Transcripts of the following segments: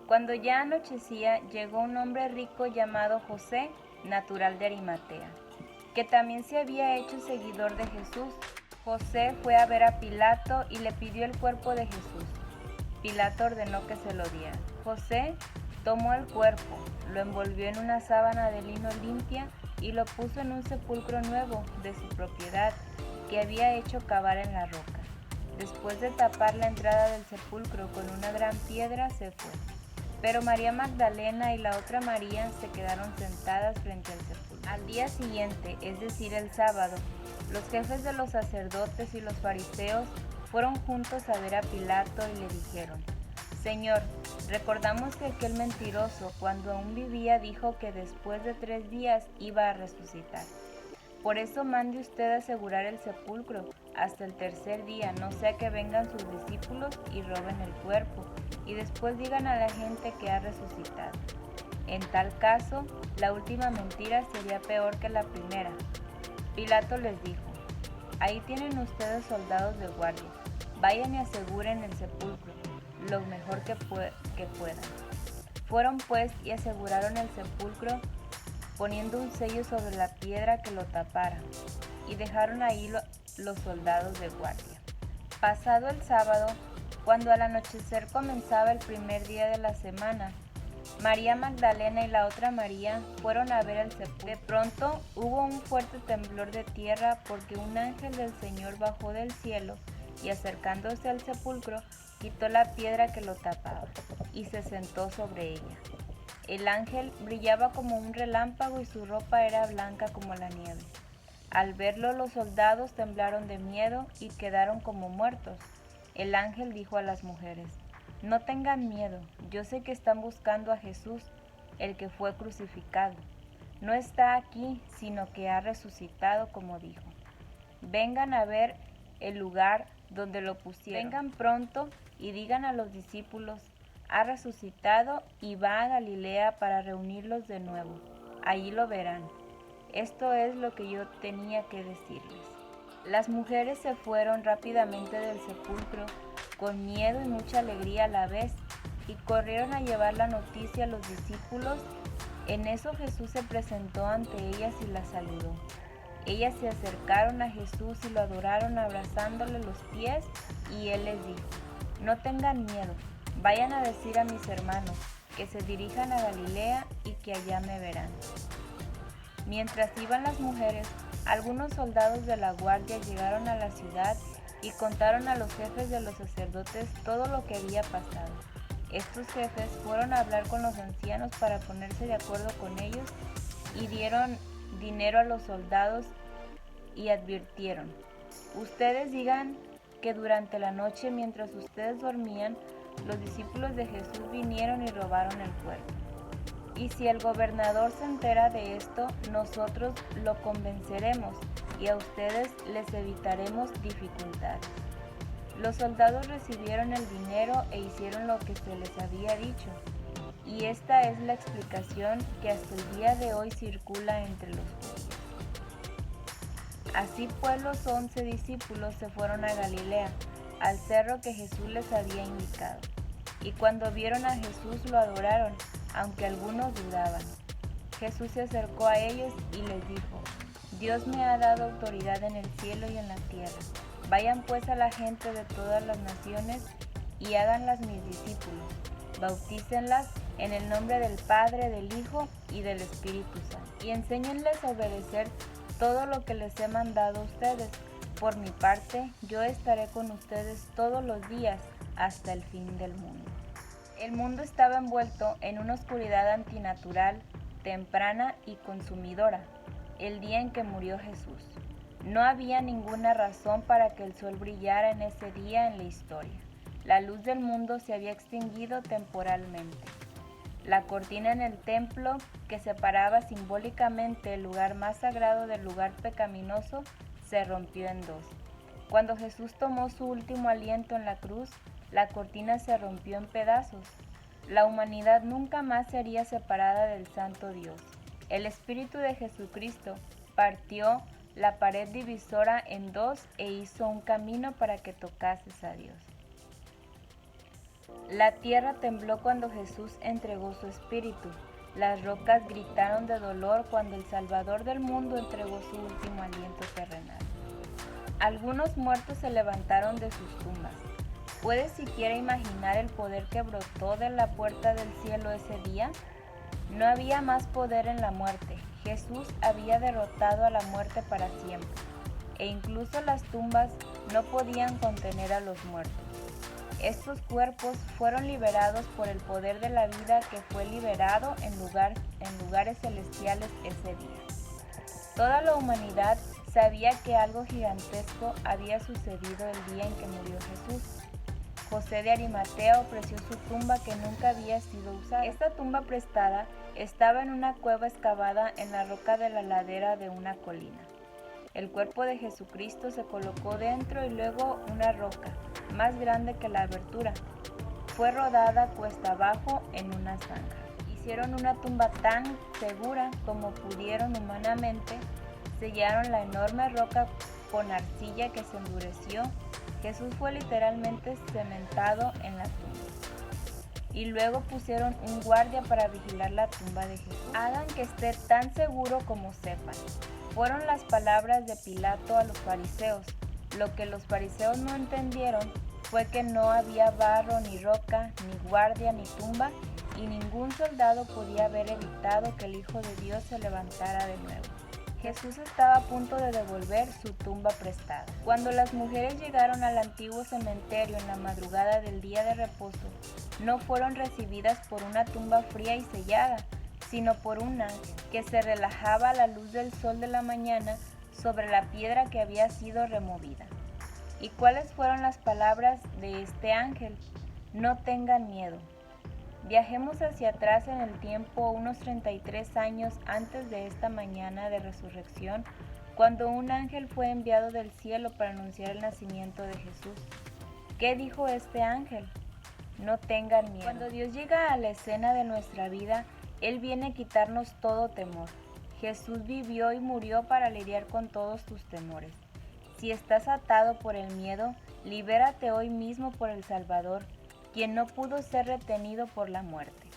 Cuando ya anochecía, llegó un hombre rico llamado José, natural de Arimatea, que también se había hecho seguidor de Jesús. José fue a ver a Pilato y le pidió el cuerpo de Jesús. Pilato ordenó que se lo dieran. José tomó el cuerpo, lo envolvió en una sábana de lino limpia y lo puso en un sepulcro nuevo de su propiedad que había hecho cavar en la roca. Después de tapar la entrada del sepulcro con una gran piedra, se fue. Pero María Magdalena y la otra María se quedaron sentadas frente al sepulcro. Al día siguiente, es decir, el sábado, los jefes de los sacerdotes y los fariseos fueron juntos a ver a Pilato y le dijeron: Señor, recordamos que aquel mentiroso, cuando aún vivía, dijo que después de 3 días iba a resucitar. Por eso mande usted asegurar el sepulcro hasta el tercer día, no sea que vengan sus discípulos y roben el cuerpo, y después digan a la gente que ha resucitado. En tal caso, la última mentira sería peor que la primera. Pilato les dijo: Ahí tienen ustedes soldados de guardia, vayan y aseguren el sepulcro, lo mejor que puedan. Fueron pues y aseguraron el sepulcro, poniendo un sello sobre la piedra que lo tapara, y dejaron ahí los soldados de guardia. Pasado el sábado, cuando al anochecer comenzaba el primer día de la semana, María Magdalena y la otra María fueron a ver el sepulcro. De pronto hubo un fuerte temblor de tierra, porque un ángel del Señor bajó del cielo y, acercándose al sepulcro, quitó la piedra que lo tapaba y se sentó sobre ella. El ángel brillaba como un relámpago y su ropa era blanca como la nieve. Al verlo, los soldados temblaron de miedo y quedaron como muertos. El ángel dijo a las mujeres: No tengan miedo, yo sé que están buscando a Jesús, el que fue crucificado. No está aquí, sino que ha resucitado, como dijo. Vengan a ver el lugar donde lo pusieron. Vengan pronto y digan a los discípulos: ha resucitado y va a Galilea para reunirlos de nuevo. Allí lo verán. Esto es lo que yo tenía que decirles. Las mujeres se fueron rápidamente del sepulcro, con miedo y mucha alegría a la vez, y corrieron a llevar la noticia a los discípulos. En eso Jesús se presentó ante ellas y las saludó. Ellas se acercaron a Jesús y lo adoraron abrazándole los pies, y él les dijo: No tengan miedo, vayan a decir a mis hermanos que se dirijan a Galilea y que allá me verán. Mientras iban las mujeres, algunos soldados de la guardia llegaron a la ciudad y contaron a los jefes de los sacerdotes todo lo que había pasado. Estos jefes fueron a hablar con los ancianos para ponerse de acuerdo con ellos y dieron dinero a los soldados y advirtieron: Ustedes digan que durante la noche, mientras ustedes dormían, los discípulos de Jesús vinieron y robaron el cuerpo. Y si el gobernador se entera de esto, nosotros lo convenceremos y a ustedes les evitaremos dificultades. Los soldados recibieron el dinero e hicieron lo que se les había dicho. Y esta es la explicación que hasta el día de hoy circula entre los judíos. Así pues, los 11 discípulos se fueron a Galilea, al cerro que Jesús les había indicado. Y cuando vieron a Jesús lo adoraron, aunque algunos dudaban. Jesús se acercó a ellos y les dijo: Dios me ha dado autoridad en el cielo y en la tierra. Vayan pues a la gente de todas las naciones y háganlas mis discípulos. Bautícenlas en el nombre del Padre, del Hijo y del Espíritu Santo. Y enséñenles a obedecer todo lo que les he mandado a ustedes. Por mi parte, yo estaré con ustedes todos los días hasta el fin del mundo. El mundo estaba envuelto en una oscuridad antinatural, temprana y consumidora, el día en que murió Jesús. No había ninguna razón para que el sol brillara en ese día en la historia. La luz del mundo se había extinguido temporalmente. La cortina en el templo, que separaba simbólicamente el lugar más sagrado del lugar pecaminoso, se rompió en dos. Cuando Jesús tomó su último aliento en la cruz, la cortina se rompió en pedazos. La humanidad nunca más sería separada del Santo Dios. El Espíritu de Jesucristo partió la pared divisora en dos e hizo un camino para que tocases a Dios. La tierra tembló cuando Jesús entregó su espíritu. Las rocas gritaron de dolor cuando el Salvador del mundo entregó su último aliento terrenal. Algunos muertos se levantaron de sus tumbas. ¿Puedes siquiera imaginar el poder que brotó de la puerta del cielo ese día? No había más poder en la muerte. Jesús había derrotado a la muerte para siempre, e incluso las tumbas no podían contener a los muertos. Estos cuerpos fueron liberados por el poder de la vida que fue liberado en lugares celestiales ese día. Toda la humanidad sabía que algo gigantesco había sucedido el día en que murió Jesús. José de Arimatea ofreció su tumba que nunca había sido usada. Esta tumba prestada estaba en una cueva excavada en la roca de la ladera de una colina. El cuerpo de Jesucristo se colocó dentro y luego una roca, más grande que la abertura, fue rodada cuesta abajo en una zanja. Hicieron una tumba tan segura como pudieron humanamente, sellaron la enorme roca con arcilla que se endureció. Jesús fue literalmente cementado en la tumba. Y luego pusieron un guardia para vigilar la tumba de Jesús. Hagan que esté tan seguro como sepan. Fueron las palabras de Pilato a los fariseos. Lo que los fariseos no entendieron fue que no había barro, ni roca, ni guardia, ni tumba, y ningún soldado podía haber evitado que el Hijo de Dios se levantara de nuevo. Jesús estaba a punto de devolver su tumba prestada. Cuando las mujeres llegaron al antiguo cementerio en la madrugada del día de reposo, no fueron recibidas por una tumba fría y sellada, sino por una que se relajaba a la luz del sol de la mañana sobre la piedra que había sido removida. ¿Y cuáles fueron las palabras de este ángel? No tengan miedo. Viajemos hacia atrás en el tiempo unos 33 años antes de esta mañana de resurrección, cuando un ángel fue enviado del cielo para anunciar el nacimiento de Jesús. ¿Qué dijo este ángel? No tengan miedo. Cuando Dios llega a la escena de nuestra vida, Él viene a quitarnos todo temor. Jesús vivió y murió para lidiar con todos tus temores. Si estás atado por el miedo, libérate hoy mismo por el Salvador, quien no pudo ser retenido por la muerte.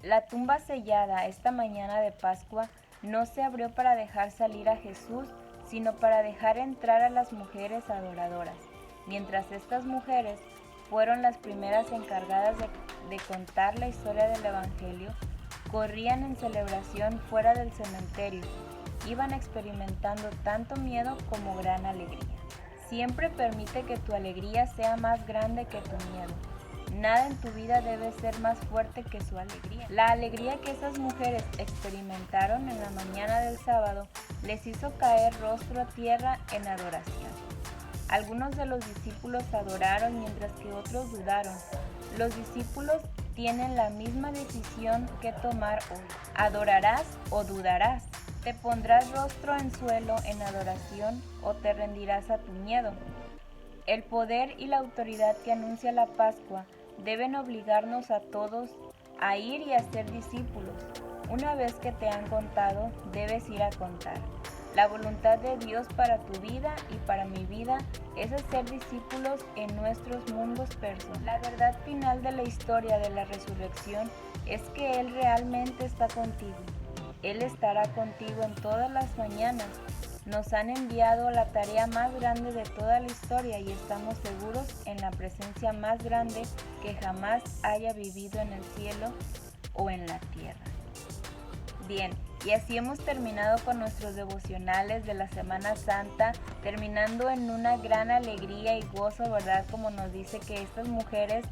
La tumba sellada esta mañana de Pascua no se abrió para dejar salir a Jesús, sino para dejar entrar a las mujeres adoradoras, mientras estas mujeres fueron las primeras encargadas de contar la historia del Evangelio, corrían en celebración fuera del cementerio, iban experimentando tanto miedo como gran alegría. Siempre permite que tu alegría sea más grande que tu miedo. Nada en tu vida debe ser más fuerte que su alegría. La alegría que esas mujeres experimentaron en la mañana del sábado les hizo caer rostro a tierra en adoración. Algunos de los discípulos adoraron mientras que otros dudaron. Los discípulos tienen la misma decisión que tomar hoy. ¿Adorarás o dudarás? ¿Te pondrás rostro en suelo en adoración o te rendirás a tu miedo? El poder y la autoridad que anuncia la Pascua deben obligarnos a todos a ir y a ser discípulos. Una vez que te han contado, debes ir a contar. La voluntad de Dios para tu vida y para mi vida es hacer discípulos en nuestros mundos personales. La verdad final de la historia de la resurrección es que Él realmente está contigo. Él estará contigo en todas las mañanas. Nos han enviado la tarea más grande de toda la historia y estamos seguros en la presencia más grande que jamás haya vivido en el cielo o en la tierra. Bien, y así hemos terminado con nuestros devocionales de la Semana Santa, terminando en una gran alegría y gozo, ¿verdad? Como nos dice que estas mujeres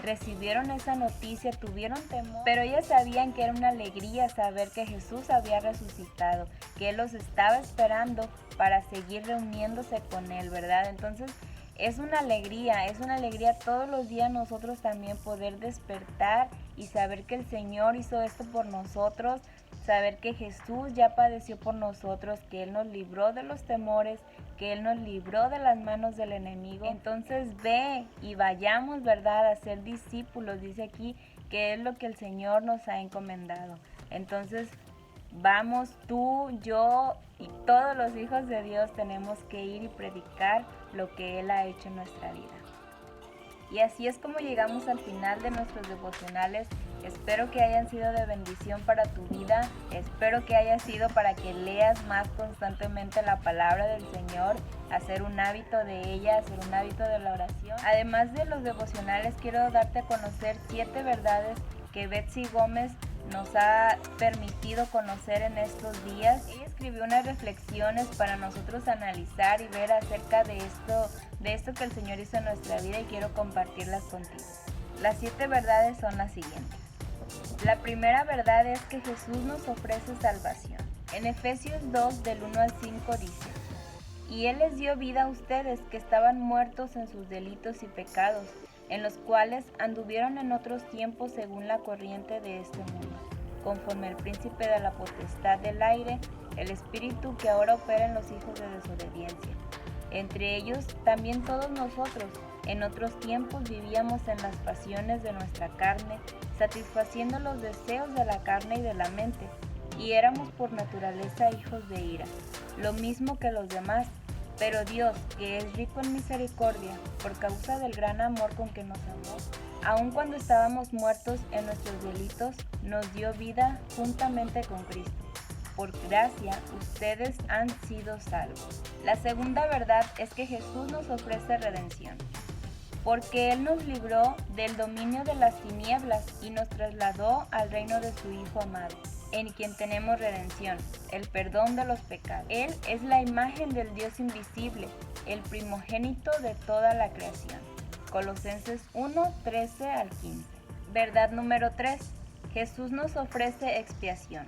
recibieron esa noticia, tuvieron temor, pero ellas sabían que era una alegría saber que Jesús había resucitado, que Él los estaba esperando para seguir reuniéndose con Él, ¿verdad? Entonces es una alegría todos los días nosotros también poder despertar y saber que el Señor hizo esto por nosotros, saber que Jesús ya padeció por nosotros, que Él nos libró de los temores, que Él nos libró de las manos del enemigo. Entonces ve y vayamos, ¿verdad?, a ser discípulos, dice aquí, que es lo que el Señor nos ha encomendado. Entonces vamos, tú, yo y todos los hijos de Dios tenemos que ir y predicar lo que Él ha hecho en nuestra vida. Y así es como llegamos al final de nuestros devocionales. Espero que hayan sido de bendición para tu vida. Espero que haya sido para que leas más constantemente la palabra del Señor, hacer un hábito de ella, hacer un hábito de la oración. Además de los devocionales, quiero darte a conocer 7 verdades que Betsy Gómez nos ha permitido conocer en estos días. Ella escribió unas reflexiones para nosotros analizar y ver acerca de esto que el Señor hizo en nuestra vida, y quiero compartirlas contigo. Las 7 verdades son las siguientes. La primera verdad es que Jesús nos ofrece salvación. En Efesios 2 del 1 al 5 dice: y Él les dio vida a ustedes que estaban muertos en sus delitos y pecados, en los cuales anduvieron en otros tiempos según la corriente de este mundo, conforme el príncipe de la potestad del aire, el espíritu que ahora opera en los hijos de desobediencia. Entre ellos también todos nosotros, en otros tiempos vivíamos en las pasiones de nuestra carne, satisfaciendo los deseos de la carne y de la mente, y éramos por naturaleza hijos de ira, lo mismo que los demás. Pero Dios, que es rico en misericordia, por causa del gran amor con que nos amó, aun cuando estábamos muertos en nuestros delitos, nos dio vida juntamente con Cristo. Por gracia, ustedes han sido salvos. La segunda verdad es que Jesús nos ofrece redención, porque Él nos libró del dominio de las tinieblas y nos trasladó al reino de su Hijo amado, en quien tenemos redención, el perdón de los pecados. Él es la imagen del Dios invisible, el primogénito de toda la creación. Colosenses 1, 13 al 15. Verdad número 3. Jesús nos ofrece expiación.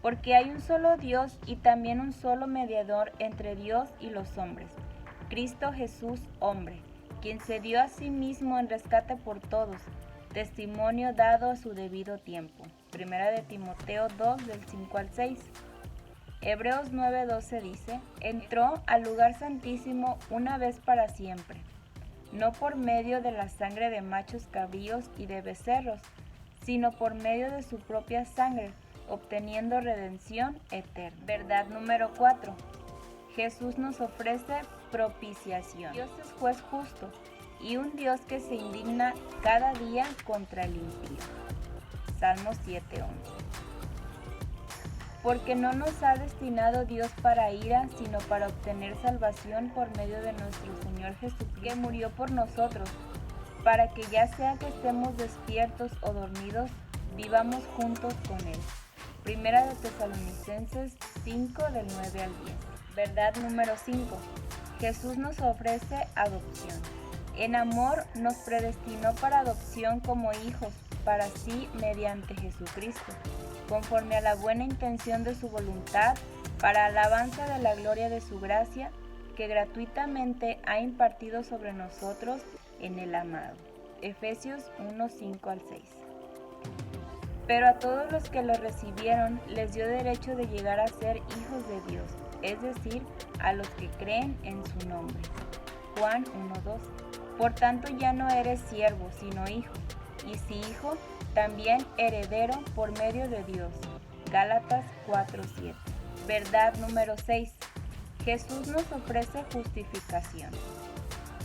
Porque hay un solo Dios y también un solo mediador entre Dios y los hombres, Cristo Jesús, hombre, quien se dio a sí mismo en rescate por todos, testimonio dado a su debido tiempo. Primera de Timoteo 2 del 5 al 6. Hebreos 9:12 dice: entró al lugar santísimo una vez para siempre, no por medio de la sangre de machos cabríos y de becerros, sino por medio de su propia sangre, obteniendo redención eterna. Verdad número 4. Jesús nos ofrece propiciación. Dios es juez justo y un Dios que se indigna cada día contra el impío. Salmos 7:11. Porque no nos ha destinado Dios para ira, sino para obtener salvación por medio de nuestro Señor Jesucristo, que murió por nosotros, para que ya sea que estemos despiertos o dormidos, vivamos juntos con Él. Primera de Tesalonicenses 5 del 9 al 10. Verdad número 5. Jesús nos ofrece adopción. En amor nos predestinó para adopción como hijos, para sí mediante Jesucristo, conforme a la buena intención de su voluntad, para alabanza de la gloria de su gracia, que gratuitamente ha impartido sobre nosotros en el amado. Efesios 1, 5 al 6. Pero a todos los que lo recibieron les dio derecho de llegar a ser hijos de Dios, es decir, a los que creen en su nombre. Juan 1:2. Por tanto ya no eres siervo, sino hijo, y si hijo, también heredero por medio de Dios. Gálatas 4:7. Verdad número 6. Jesús nos ofrece justificación.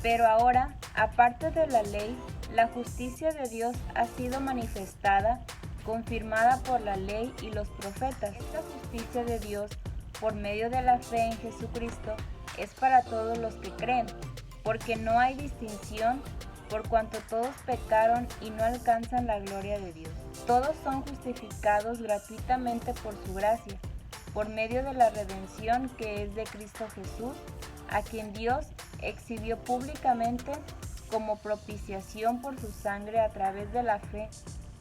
Pero ahora, aparte de la ley, la justicia de Dios ha sido manifestada, confirmada por la ley y los profetas. Esta justicia de Dios, por medio de la fe en Jesucristo, es para todos los que creen, porque no hay distinción, por cuanto todos pecaron y no alcanzan la gloria de Dios. Todos son justificados gratuitamente por su gracia, por medio de la redención que es de Cristo Jesús, a quien Dios exhibió públicamente como propiciación por su sangre a través de la fe,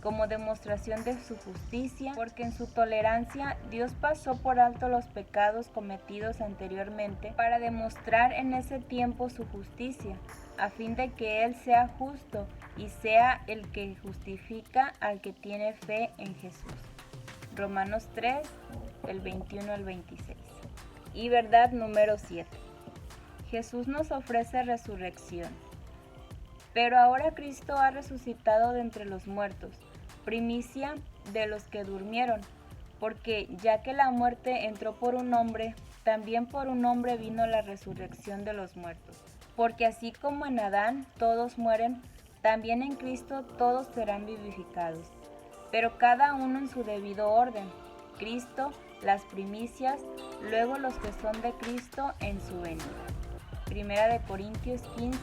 como demostración de su justicia, porque en su tolerancia Dios pasó por alto los pecados cometidos anteriormente para demostrar en ese tiempo su justicia, a fin de que Él sea justo y sea el que justifica al que tiene fe en Jesús. Romanos 3, del 21 al 26. Y verdad número 7. Jesús nos ofrece resurrección. Pero ahora Cristo ha resucitado de entre los muertos, primicia de los que durmieron, porque ya que la muerte entró por un hombre, también por un hombre vino la resurrección de los muertos. Porque así como en Adán todos mueren, también en Cristo todos serán vivificados, pero cada uno en su debido orden. Cristo, las primicias, luego los que son de Cristo en su venida. Primera de Corintios 15,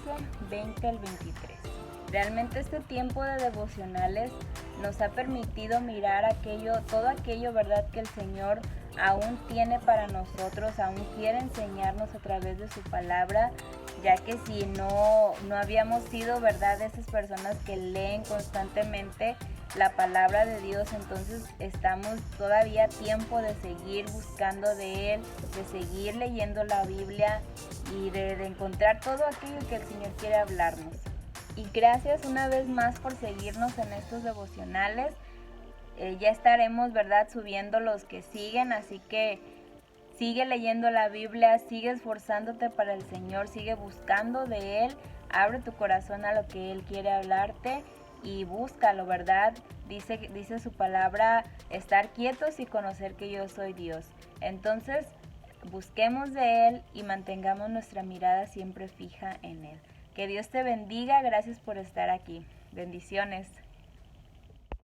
20 al 23. Realmente este tiempo de devocionales nos ha permitido mirar todo aquello, ¿verdad?, que el Señor aún tiene para nosotros, aún quiere enseñarnos a través de su palabra, ya que si no habíamos sido, ¿verdad?, esas personas que leen constantemente la palabra de Dios, entonces estamos todavía a tiempo de seguir buscando de Él, de seguir leyendo la Biblia y de encontrar todo aquello que el Señor quiere hablarnos. Y gracias una vez más por seguirnos en estos devocionales. Ya estaremos, ¿verdad?, subiendo los que siguen, así que sigue leyendo la Biblia, sigue esforzándote para el Señor, sigue buscando de Él, abre tu corazón a lo que Él quiere hablarte y búscalo, ¿verdad? Dice su palabra, estar quietos y conocer que yo soy Dios. Entonces, busquemos de Él y mantengamos nuestra mirada siempre fija en Él. Que Dios te bendiga, gracias por estar aquí. Bendiciones.